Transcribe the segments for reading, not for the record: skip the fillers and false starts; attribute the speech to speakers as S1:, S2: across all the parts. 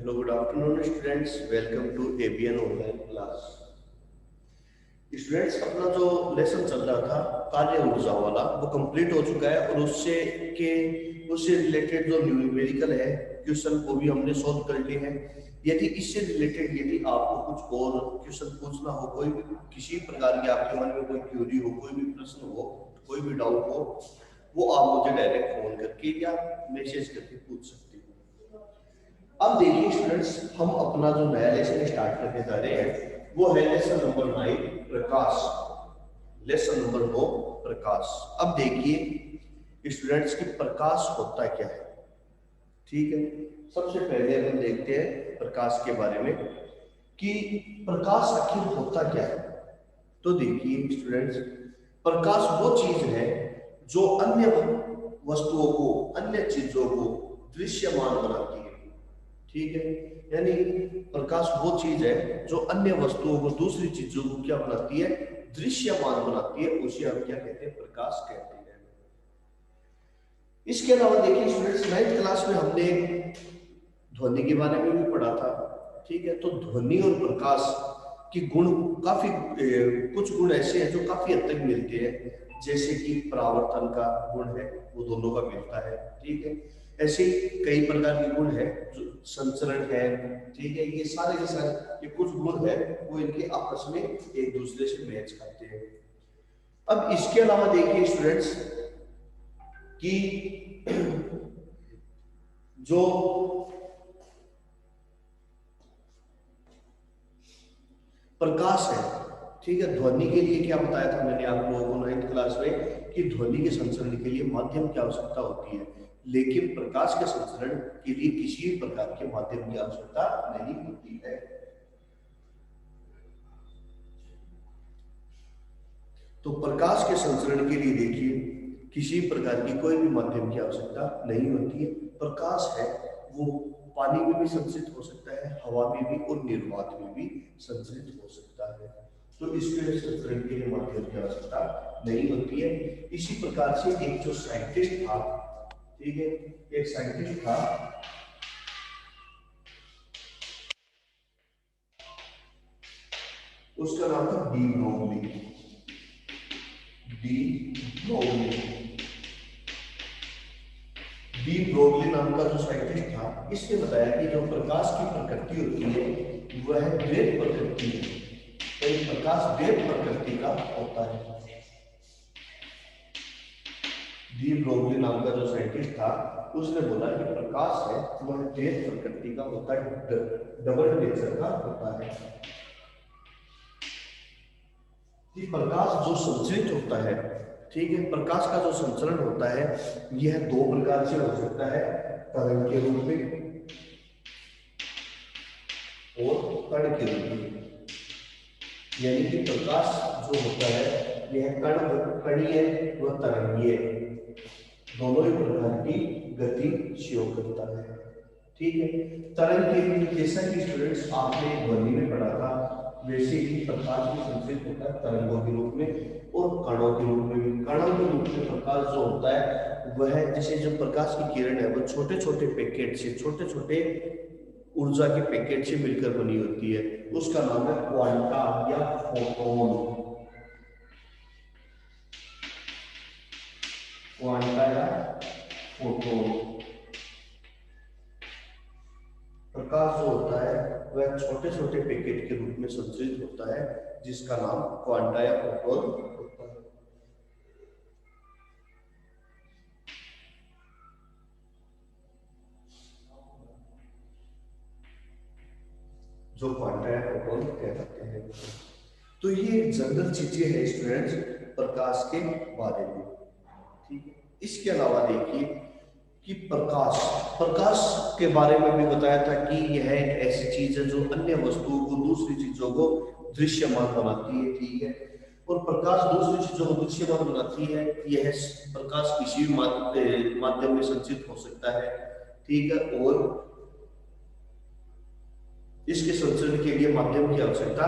S1: Hello good afternoon students, welcome to ABN online class. Students, अपना जो lesson चल रहा था कार्य ऊर्जा वाला वो कंप्लीट हो चुका है और उससे रिलेटेड जो न्यूमेरिकल है क्वेश्चन को भी हमने सॉल्व कर लिए हैं। इससे रिलेटेड यदि आपको कुछ और क्वेश्चन पूछना हो, कोई भी किसी प्रकार की आपके मन में कोई क्यूरी हो, कोई भी प्रश्न हो, कोई भी डाउट हो, वो आप मुझे डायरेक्ट फोन करके या मैसेज करके पूछ सकते हो। अब देखिए स्टूडेंट्स, हम अपना जो नया लेसन स्टार्ट करने जा रहे हैं वो है लेसन नंबर 9 प्रकाश। लेसन नंबर 9 प्रकाश। अब देखिए स्टूडेंट्स की प्रकाश होता क्या है। ठीक है, सबसे पहले हम देखते हैं प्रकाश के बारे में कि प्रकाश आखिर होता क्या है। तो देखिए स्टूडेंट्स, प्रकाश वो चीज है जो अन्य वस्तुओं को, अन्य चीजों को दृश्यमान बनाती है। ठीक है, यानी प्रकाश वो चीज है जो अन्य वस्तुओं को, दूसरी चीजों को क्या बनाती है, दृश्यमान बनाती है। उसे हम क्या कहते हैं, प्रकाश कहते हैं। इसके अलावा देखिए स्टूडेंट्स, 9th क्लास में हमने ध्वनि के बारे में भी पढ़ा था। ठीक है, तो ध्वनि और प्रकाश के गुण काफी कुछ गुण ऐसे हैं जो काफी हद तक मिलते हैं, जैसे कि परावर्तन का गुण है वो दोनों का मिलता है। ठीक है, ऐसे कई प्रकार के गुण है जो संचरण है। ठीक है, ये सारे के सारे ये कुछ गुण है वो इनके आपस में एक दूसरे से मैच करते हैं। अब इसके अलावा देखिए स्टूडेंट्स कि जो प्रकाश है, ठीक है, ध्वनि के लिए क्या बताया था मैंने आप लोगों को 9th क्लास में कि ध्वनि के संचरण के लिए माध्यम की आवश्यकता होती है, लेकिन प्रकाश के संचरण के लिए किसी भी प्रकार के माध्यम की आवश्यकता नहीं होती है। तो प्रकाश के संचरण के लिए देखिए किसी प्रकार की कोई भी माध्यम की आवश्यकता नहीं होती है। प्रकाश है वो पानी में भी संचरित हो सकता है, हवा में भी और निर्वात में भी संचरित हो सकता है। तो इसके संचरण के लिए माध्यम की आवश्यकता नहीं होती है। इसी प्रकार से एक जो साइंटिस्ट था, ठीक है, एक साइंटिस्ट था, उसका नाम था de Broglie. De Broglie de Broglie नाम का जो साइंटिस्ट था, इसने बताया कि जो प्रकाश की प्रकृति होती है वह द्वैत प्रकृति है। तो प्रकाश द्वैत प्रकृति का होता है। डी ब्रोगली नाम का जो साइंटिस्ट था उसने बोला कि प्रकाश है वह द्वैत प्रकृति का होता है, डबल नेचर का होता है। कि प्रकाश जो संचरित होता है, ठीक है, प्रकाश का जो संचरण होता है यह दो प्रकार से हो सकता है, तरंग के रूप में और कण के रूप में। यानी कि प्रकाश जो होता है यह कणीय व तरंगीय दोनों ही प्रकार की गति शो करता है। ठीक है, तरंग के लिए जैसा कि स्टूडेंट्स आपने ध्वनि में पढ़ा था वैसे ही प्रकाश भी संचरित होता है तरंगों के रूप में और कणों के रूप में भी। कणों के रूप में प्रकाश जो होता है वह जैसे जो प्रकाश की किरण है वो छोटे छोटे पैकेट से, छोटे छोटे ऊर्जा के पैकेट से मिलकर बनी होती है, उसका नाम है क्वांटा या फोटोन। क्वांटा या फोटोन। प्रकाश जो होता है वह छोटे छोटे पैकेट के रूप में संचरित होता है, जिसका नाम क्वांटा या फोटोन होता है। जो क्वांटा या फोटोन कहलाते हैं। तो ये जनरल चीजें हैं स्टूडेंट्स प्रकाश के बारे में। ठीक है, इसके अलावा देखिए कि प्रकाश प्रकाश के बारे में भी बताया था कि यह एक ऐसी चीज है जो अन्य वस्तुओं को, दूसरी चीजों को दृश्यमान बनाती है। ठीक है, और प्रकाश दूसरी चीजों को दृश्यमान बनाती है। यह प्रकाश किसी भी माध्यम में संचित हो सकता है। ठीक है, और इसके संचरण के लिए माध्यम की आवश्यकता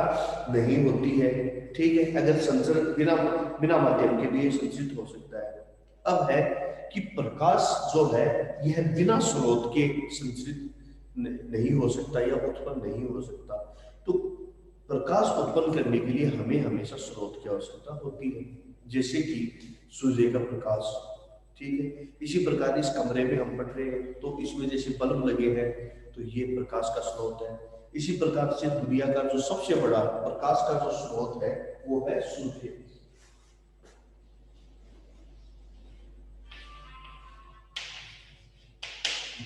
S1: नहीं होती है। ठीक है, अगर संचरण बिना बिना माध्यम के लिए संचित हो सकता है। अब है कि प्रकाश जो है यह बिना स्रोत के संचरित नहीं हो सकता या उत्पन्न नहीं हो सकता। तो प्रकाश उत्पन्न करने के लिए हमें हमेशा स्रोत की आवश्यकता होती है, जैसे कि सूर्य का प्रकाश। ठीक है, इसी प्रकार इस कमरे में हम पढ़ रहे हैं तो इसमें जैसे बल्ब लगे हैं तो ये प्रकाश का स्रोत है। इसी प्रकार से दुनिया का जो सबसे बड़ा प्रकाश का जो स्रोत है वो है सूर्य।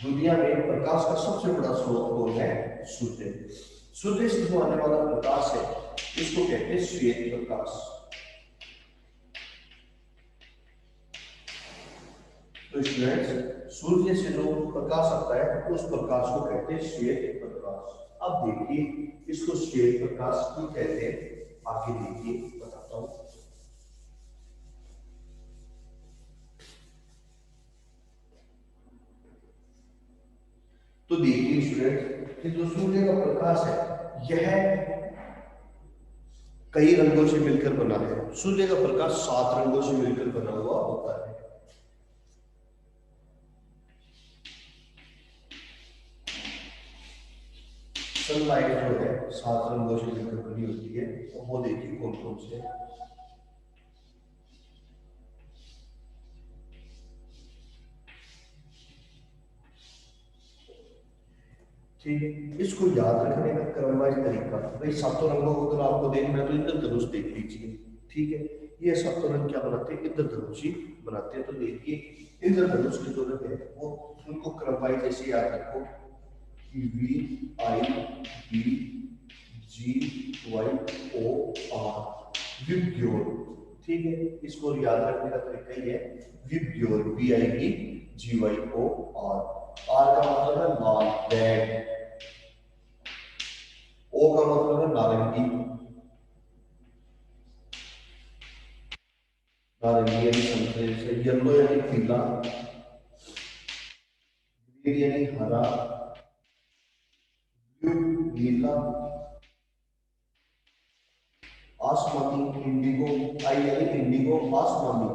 S1: दुनिया में प्रकाश का सबसे बड़ा स्रोत कौन है? सूर्य। सूर्य से जो आने वाला प्रकाश है इसको कहते हैं श्वेत प्रकाश। तो स्टूडेंट्स, सूर्य से जो प्रकाश आता है उस प्रकाश को कहते हैं श्वेत प्रकाश। अब देखिए इसको श्वेत प्रकाश क्यों कहते हैं, आगे देखिए बताता हूं। तो देखिए स्टूडेंट, कि जो सूर्य का प्रकाश है यह कई रंगों से मिलकर बना है। सूर्य का प्रकाश 7 रंगों से मिलकर बना हुआ होता है। सनलाइट जो है 7 रंगों से मिलकर बनी होती है, और वो देखिए कौन कौन से। ठीक है, इसको याद रखने का क्रमवाइज तरीका, भाई 7 रंगों को अगर आपको देखना है तो इंद्रधनुष देख लीजिए। ठीक है, ये 7 रंग क्या बनाते हैं? इंद्रधनुष ही बनाते हैं। तो देखिए इंद्रधनुष के जो रंग है वो उनको क्रमवाइज ऐसे याद रखो, V I B G Y O R, VIBGYOR. ठीक है, इसको याद रखने का तरीका ये है, VIBGYOR, B I B G Y O R. R का मतलब है लाल, रेड। ओ का मतलब है नारंगी, नारंगी यानी संतरे से। येलो यानी पीला, ग्रीन यानी हरा, ब्लू नीला, आसमानी इंडिगो, आई यानी इंडिगो आसमानी,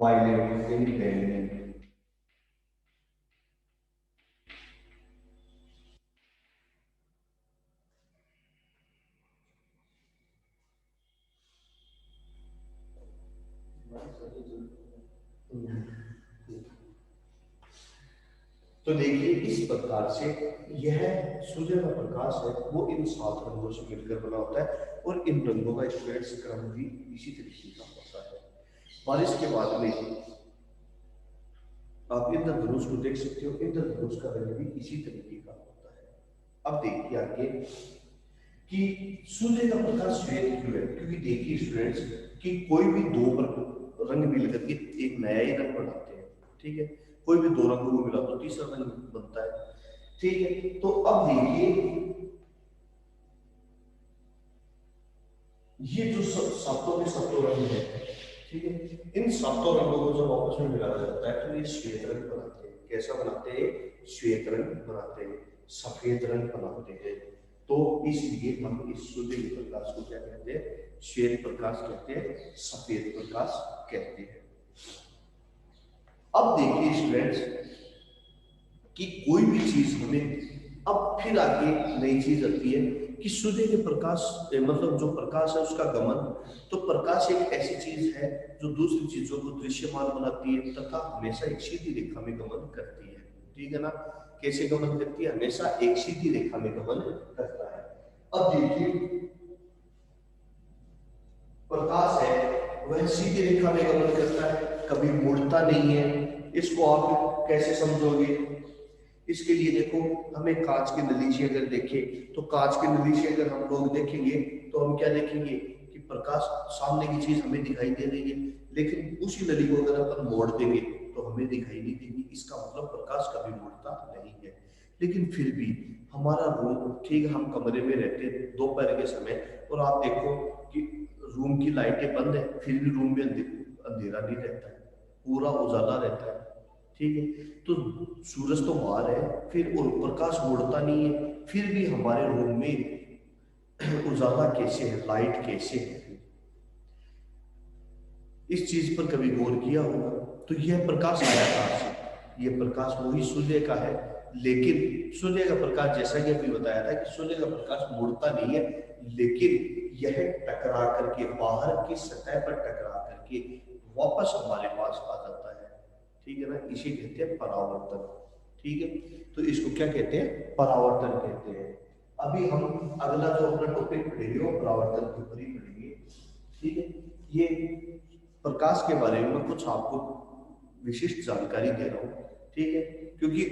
S1: वायलेट यानी बैंगनी। तो देखिए इस प्रकार से यह सूर्य का प्रकाश है वो इन 7 रंगों से मिलकर बना होता है, और इन रंगों का स्पेक्ट्रम क्रम भी इसी तरीके का होता है। बारिश के बाद में आप इंद्रधनुष को देख सकते हो, इंद्रधनुष का रंग भी इसी तरीके का होता है। अब देखिए आगे कि सूर्य का प्रकाश श्वेत क्यों है, क्योंकि देखिए स्टूडेंट्स कि कोई भी रंग मिलकर के एक नया ही रंग बनाते हैं। ठीक है, कोई भी 2 रंगों को मिला तो तीसरा रंग बनता है। ठीक है, तो अब देखिए ये जो सातों के सातों रंग है, ठीक है, इन 7 रंगों को जब आपस में मिलाया जाता है तो ये श्वेत रंग बनाते हैं। कैसा बनाते हैं? श्वेत रंग बनाते हैं, सफेद रंग बनाते हैं। तो इसलिए हम इस सूर्य के प्रकाश को क्या कहते हैं? श्वेत प्रकाश कहते हैं, सफेद प्रकाश कहते हैं। अब देखिए स्टूडेंट्स कि कोई भी चीज हमें, अब फिर आगे नई चीज आती है कि सूर्य के प्रकाश मतलब जो प्रकाश है उसका गमन। तो प्रकाश एक ऐसी चीज है जो दूसरी चीजों को दृश्यमान बनाती है तथा हमेशा एक सीधी रेखा में गमन करती है। ठीक है ना? कैसे गमन करती है? हमेशा एक सीधी रेखा में गमन करता है। अब देखिए प्रकाश है वह सीधी रेखा में गमन करता है, कभी मुड़ता नहीं है। इसको आप कैसे समझोगे? इसके लिए देखो, हमें कांच की नली से अगर देखें तो कांच की नली से अगर हम लोग देखेंगे तो हम क्या देखेंगे कि प्रकाश सामने की चीज हमें दिखाई दे रही है, लेकिन उसी नली को अगर अपन मोड़ देंगे तो हमें दिखाई नहीं देगी। इसका मतलब प्रकाश कभी मुड़ता नहीं है। लेकिन फिर भी हमारा रूम, ठीक है, हम कमरे में रहते हैं दोपहर के समय और आप देखो कि रूम की लाइटें बंद है फिर भी रूम में अंधेरा नहीं रहता है, पूरा उजाला रहता है। ठीक है, तो सूरज तो बाहर है फिर और प्रकाश मुड़ता नहीं है, फिर भी हमारे रूम में उजाला कैसे है, लाइट कैसे है? इस चीज पर कभी गौर किया होगा? तो यह प्रकाश आया कहां से? ये प्रकाश वही सूर्य का है, लेकिन सूर्य का प्रकाश जैसा कि अभी बताया था कि सूर्य का प्रकाश मुड़ता नहीं है, लेकिन यह टकरा करके बाहर की सतह पर टकरा करके वापस हमारे पास आ जाता है। ठीक है ना, इसे कहते हैं परावर्तन। ठीक है, तो इसको क्या कहते हैं? परावर्तन कहते हैं। अभी हम अगला जो अपना टॉपिक पढ़ेंगे वो परावर्तन के ऊपर ही पढ़ेंगे। ठीक है, ये प्रकाश के बारे में कुछ आपको विशिष्ट जानकारी दे रहा हूँ। ठीक है, क्योंकि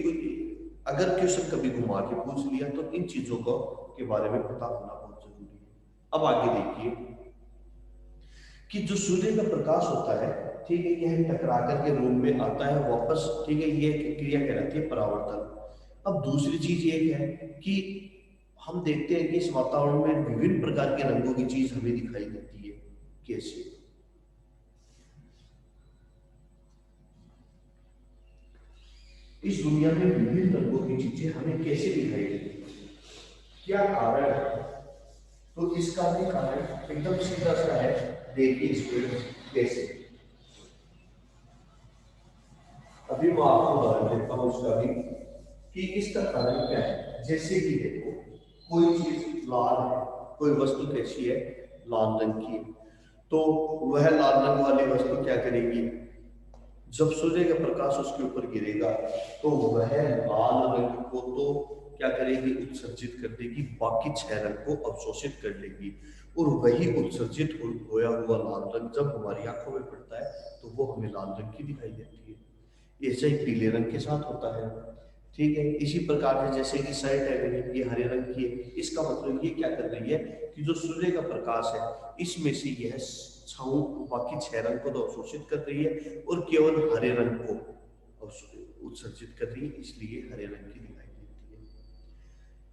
S1: अगर क्वेश्चन कभी घुमा के पूछ लिया तो इन चीजों को के बारे में पता होना बहुत जरूरी है। अब आगे देखिए कि जो सूर्य का प्रकाश होता है, ठीक है, यह टकरा करके रूम में आता है वापस। ठीक है, ये क्रिया कहलाती है परावर्तन। अब दूसरी चीज ये है कि हम देखते हैं कि इस वातावरण में विभिन्न प्रकार के रंगों की चीज हमें दिखाई देती है। कैसे? इस दुनिया में विभिन्न रंगों की चीजें हमें कैसे दिखाई देती है? क्या कारण है? तो इसका भी कारण एकदम सीधा सा है। देखिए स्टूडेंट्स, कैसे? अभी मैं आपको उदाहरण देता हूँ उसका भी कि इसका कारण क्या है। जैसे कि देखो, कोई चीज लाल है, कोई वस्तु कैसी है? लाल रंग की है। तो वह लाल रंग वाली वस्तु क्या करेगी? जब सूर्य का प्रकाश उसके ऊपर गिरेगा तो वह लाल रंग को तो क्या करेगी? उत्सर्जित कर देगी, बाकी 6 रंग को अवशोषित कर लेगी। और वही उत्सर्जित होया हुआ लाल रंग जब हमारी आंखों में पड़ता है तो वो हमें लाल रंग की दिखाई देती है। ऐसे ही पीले रंग के साथ होता है। ठीक है, इसी प्रकार से जैसे कि शर्ट है मेरी, ये हरे रंग की है। इसका मतलब ये क्या कर रही है कि जो सूर्य का प्रकाश है इसमें से यह छाऊ बाकी 6 रंग को तो अवशोषित कर रही है और केवल हरे रंग को उत्सर्जित कर रही है, इसलिए हरे रंग की दिखाई देती है।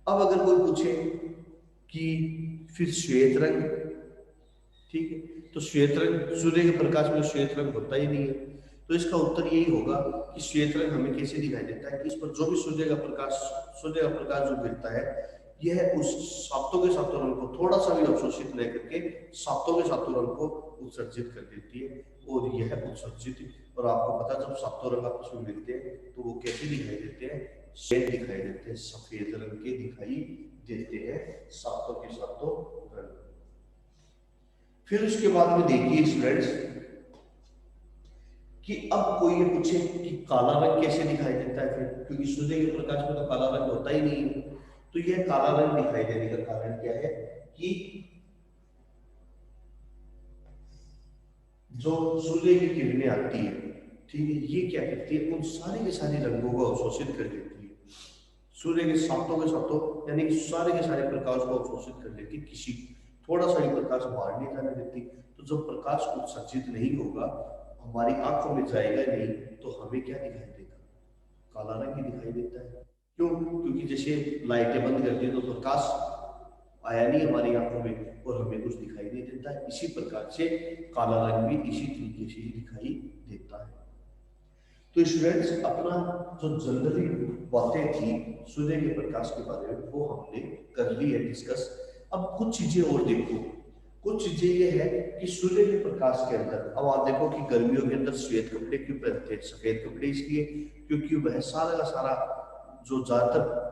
S1: अब अगर कोई पूछे कि फिर श्वेत रंग, ठीक है, तो श्वेत रंग, सूर्य के प्रकाश में श्वेत रंग होता ही नहीं है। तो इसका उत्तर यही होगा कि श्वेत रंग हमें कैसे दिखाई देता है कि इस पर जो भी सूर्य का प्रकाश जो गिरता है, यह उस सातों के सातों रंग को थोड़ा सा भी अवशोषित रह करके सातों के सातों रंग को उत्सर्जित कर देती है। और यह उत्सर्जित, और आपको पता जब सातों रंग आपस में मिलते हैं तो वो कैसे दिखाई देते हैं? श्वेत दिखाई देते हैं, सफेद रंग के दिखाई देते हैं सातों के सातों रंग। फिर उसके बाद में देखिए स्टूडेंट्स कि अब कोई ये पूछे कि काला रंग कैसे दिखाई देता है फिर, क्योंकि सूर्य के प्रकाश में तो काला रंग होता ही नहीं है। तो यह काला रंग दिखाई देने का कारण क्या है कि जो सूर्य की किरणें आती है, ठीक है, ये क्या करती है? उन सारे के सारे रंगों को अवशोषित कर लेती है। सूर्य के सातों यानी कि सारे के सारे प्रकाश को अवशोषित कर लेती, किसी थोड़ा सा भी प्रकाश बाहर नहीं जाने देती। तो जब प्रकाश उत्सर्जित नहीं होगा, हमारी आंखों में जाएगा नहीं, तो हमें क्या दिखाई देगा? काला रंग ही दिखाई देता है। क्यों? क्योंकि जैसे लाइटें बंद कर दी तो प्रकाश आया नहीं हमारी आंखों में और हमें कुछ दिखाई नहीं देता है। इसी प्रकार से काला रंग भी इसी तरीके से ही दिखाई देता है। तो स्टूडेंट्स, अपना जो जनरली बातें थी सूर्य के प्रकाश के बारे में वो हमने कर ली है डिस्कस। अब कुछ चीजें और देखो। कुछ चीजें ये है कि सूर्य के प्रकाश के अंदर, अब आप देखो कि गर्मियों के अंदर श्वेत कपड़े क्यों पहनते हैं? सफेद कपड़े इसलिए क्योंकि वह सारा का सारा जो ज्यादातर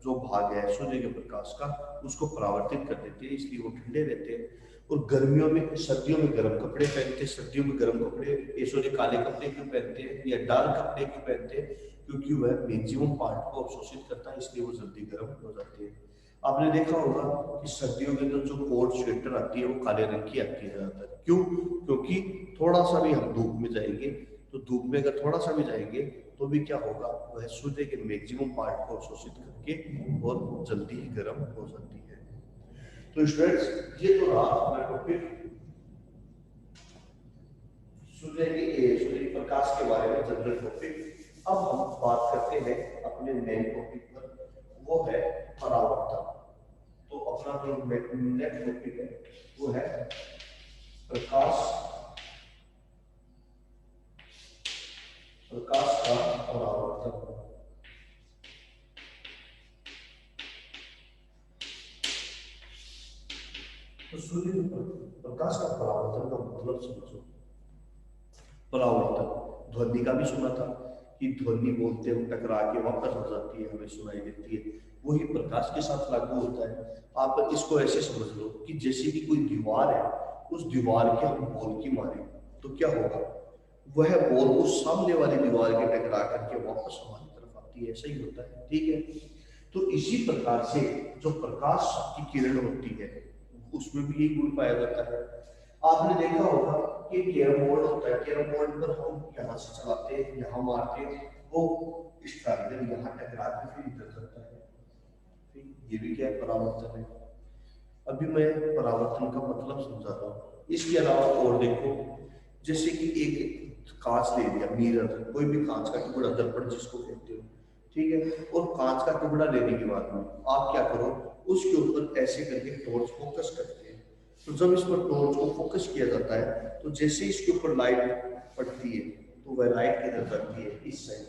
S1: जो भाग है सूर्य के प्रकाश का उसको परावर्तित कर देते हैं, इसलिए वो ठंडे रहते हैं। और गर्मियों में, सर्दियों में गर्म कपड़े पहनते हैं। सर्दियों में गर्म कपड़े, ये सॉरी काले कपड़े क्यों पहनते हैं या डार्क कपड़े क्यों पहनते हैं? क्योंकि वह मैक्सिमम पार्ट को अवशोषित करता है, इसलिए वो जल्दी गर्म हो जाते हैं। आपने देखा होगा कि सर्दियों के अंदर जो कोट स्वेटर आती है वो काले रंग की आती है ज्यादातर। क्यों? क्योंकि थोड़ा सा भी हम धूप में जाएंगे, तो धूप में अगर थोड़ा सा भी जाएंगे तो भी क्या होगा? वह सूर्य के मैक्सिमम पार्ट को अवशोषित करके और जल्दी ही गर्म हो जाती है। तो स्टूडेंट्स, ये तो रहा हमारा टॉपिक सूर्य के प्रकाश के बारे में, जनरल टॉपिक। अब हम बात करते हैं अपने मेन टॉपिक पर, वो है परावर्तन। तो अपना जो नेक्स्ट टॉपिक है वो है प्रकाश का परावर्तन। तो सूर्य प्रकाश का परावर्तन का मतलब समझो। परावर्तन ध्वनि का भी सुना था कि ध्वनि बोलते हुए टकरा के वापस आ जाती है, हमें सुनाई देती है, वही प्रकाश के साथ लागू होता है। आप इसको ऐसे समझ लो कि जैसे कि कोई दीवार है, उस दीवार के हम बॉल की मारे तो क्या होगा, वह बॉल उस सामने वाली दीवार के टकरा करके वापस हमारी तरफ आती है, ऐसा ही होता है, ठीक है। तो इसी प्रकार से जो प्रकाश की किरण होती है उसमें भी यही गुण पाया जाता है। आपने देखा होगा कि कैरम बोर्ड होता है, कैरम बोर्ड पर हम यहाँ से चलाते हैं, यहाँ मारते हैं, वो इस तरह यहाँ टकरा के फिर इधर जाता है, ठीक, ये भी क्या है, परावर्तन है। अभी मैं परावर्तन का मतलब समझा रहा हूँ। इसके अलावा और देखो, जैसे कि एक कांच ले लिया, मिरर, कोई भी कांच का टुकड़ा, दर्पण जिसको कहते हो, ठीक है, और कांच का टुकड़ा लेने के बाद में आप क्या करो, उसके ऊपर ऐसे करके टॉर्च फोकस करते हैं। तो जब इस पर टॉर्च को फोकस किया जाता है तो जैसे इसके ऊपर लाइट पड़ती है तो वह लाइट किधर जाती है, इस साइड,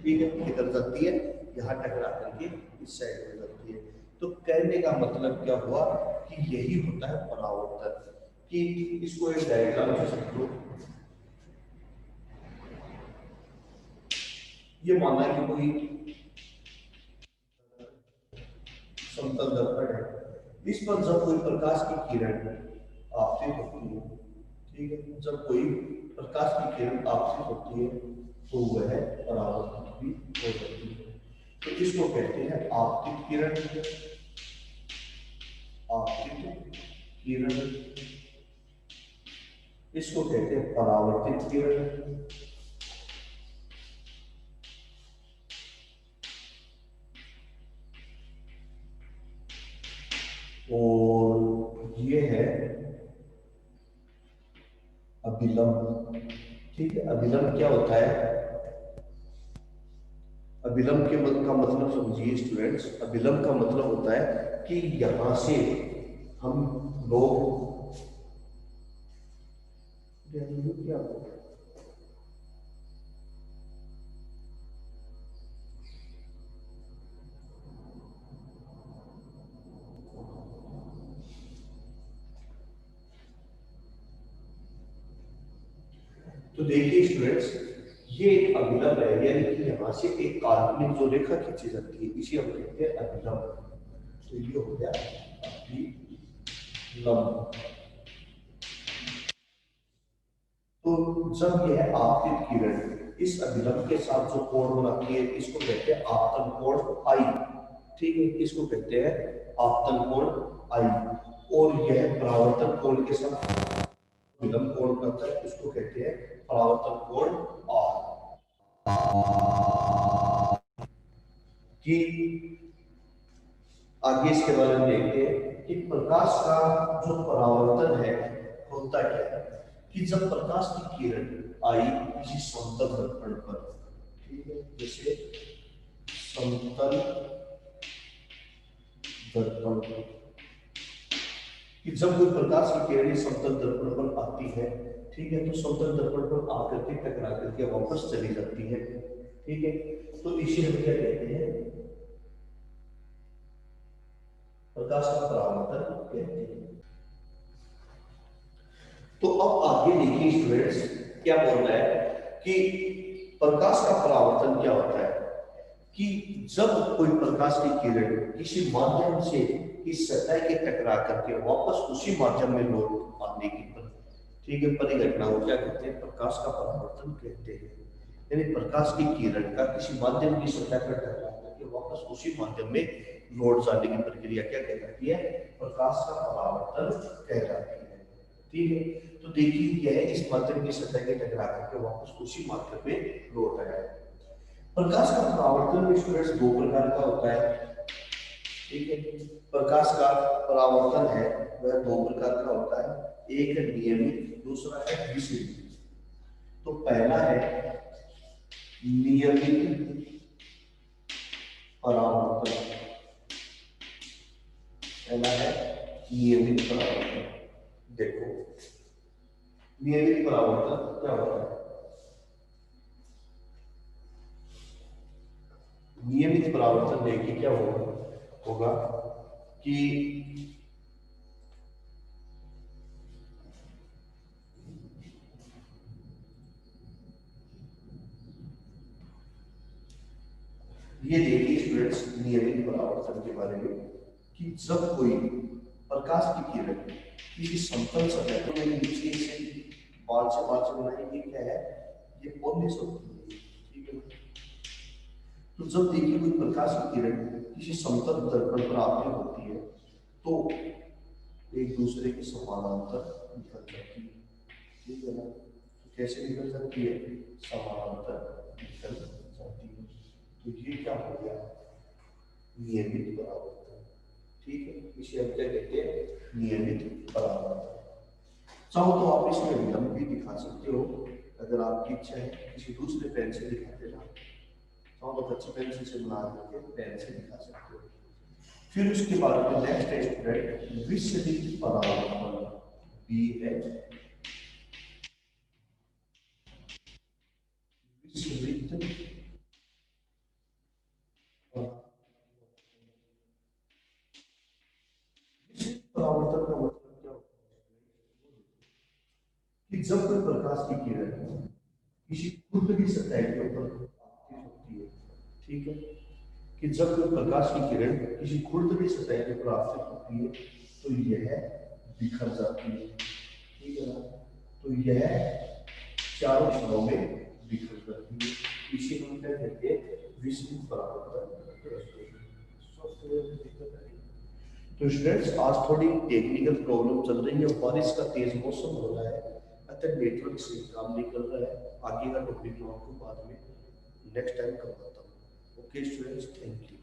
S1: ठीक है, किधर जाती है, यहाँ टकरा करके इस साइड में जाती है। तो कहने का मतलब क्या हुआ कि यही होता है परावर्तन। कि इसको एक डायग्राम से समझो, ये माना कि कोई समतल दर्पण है, इस पर जब कोई प्रकाश की किरण आपतित होती है, ठीक है, जब कोई प्रकाश की किरण आपतित होती है तो वह परावर्तित भी हो जाती है। तो इसको कहते हैं आपतित किरण, आपतित किरण, इसको कहते हैं परावर्तित किरण। और ये है अभिलंब, ठीक है। अभिलंब क्या होता है, अभिलंब के का मतलब समझिए स्टूडेंट्स, अभिलंब का मतलब होता है कि यहां से हम लोग क्या होता है, तो देखिए स्टूडेंट्स, ये एक अभिलंब है, यानी कि यहाँ से एक काल्पनिक जो रेखा खींची जाती है इसे हम कहते हैं अभिलंब। तो ये हो गया अभिलंब। तो जब यह आपतित किरण इस अभिलंब के साथ जो कोण बनाती है इसको कहते हैं आपतन कोण आई, ठीक है, इसको कहते हैं आपतन कोण आई। और यह परावर्तन कोण के साथ विलंब कोण बनता है, इसको कहते हैं परावर्तन कोण आर। कि आगे इसके बारे में देखते हैं कि प्रकाश का जो परावर्तन है होता क्या है, कि जब प्रकाश की किरण आई किसी समतल दर्पण पर, ठीक है, जैसे समतल दर्पण, कि जब कोई प्रकाश की किरण समतल दर्पण पर आती है, ठीक है, तो समतल दर्पण पर आकर के टकरा करके वापस चली जाती है, ठीक है। तो इसे हम क्या कहते हैं, प्रकाश का परावर्तन कहते हैं। तो अब आगे देखिए स्टूडेंट्स, क्या बोल रहा है कि प्रकाश का परावर्तन क्या होता है, कि जब कोई प्रकाश की किरण किसी माध्यम से इस सतह के टकरा करके वापस उसी माध्यम में लौट आने की, ठीक है, परिघटना को क्या कहते हैं, प्रकाश का परावर्तन कहते हैं। यानी प्रकाश की किरण का किसी माध्यम की सतह पर टकरा करके वापस उसी माध्यम में लौट जाने की प्रक्रिया क्या कहलाती है, प्रकाश का परावर्तन कहलाती है, ठीक है। तो देखिए यह इस माध्यम की सतह के टकरा करके वापस उसी माध्यम में लौट आया है। प्रकाश का परावर्तन भी स्टूडेंट्स दो प्रकार का होता है, ठीक है। प्रकाश का परावर्तन है वह दो प्रकार का होता है, एक है नियमित, दूसरा है विषुवत। तो पहला है नियमित परावर्तन, पहला है नियमित परावर्तन। देखो नियमित परावर्तन क्या होता है, नियमित परावर्तन देखिए क्या होगा कि ये देखिए स्टूडेंट्स नियमित परावर्तन के बारे में कि जब कोई प्रकाश की किरण किसी समतल सतह को नीचे से बाल से बनाई, ये क्या है, ये पॉलिश होती है, ठीक है। तो जब देखिए कोई प्रकाश की किरण किसी समतल दर्पण पर आपतित होती है तो एक दूसरे के समानांतर निकल जाती है, ठीक है ना। तो कैसे निकल जाती है, समानांतर निकल जाती है। तो ये क्या हो गया, नियमित परावर्तन, ठीक है। इसे हम क्या कहते हैं, नियमित परावर्तन। चाहो तो आप इसमें विलंब भी दिखा सकते हो, अगर आपकी इच्छा है किसी दूसरे पेन से दिखा देना, चाहो तो अच्छी पेंसिल से बना करके पेन से दिखा सकते हो। फिर उसके बाद में नेक्स्ट है स्टूडेंट विसरित परावर्तन, बी है विसरित परावर्तन का मतलब क्या होता है कि जब कोई प्रकाश की किरण किसी खुरदरी सतह के ऊपर आपतित होती है, ठीक है, कि जब कोई प्रकाश की किरण किसी खुरदरी सतह के ऊपर आपतित होती है तो यह बिखर जाती है, ठीक है ना। तो यह चारों दिशाओं में बिखर जाती है, इसी हम क्या कहते हैं, विसरित परावर्तन। तो स्टूडेंट्स आज थोड़ी टेक्निकल प्रॉब्लम चल रही है, बारिश का तेज मौसम हो रहा है, अतः नेटवर्क से काम नहीं कर रहा है। आगे का टॉपिक मैं आपको बाद में नेक्स्ट टाइम करवाता हूँ। Okay students, thank you.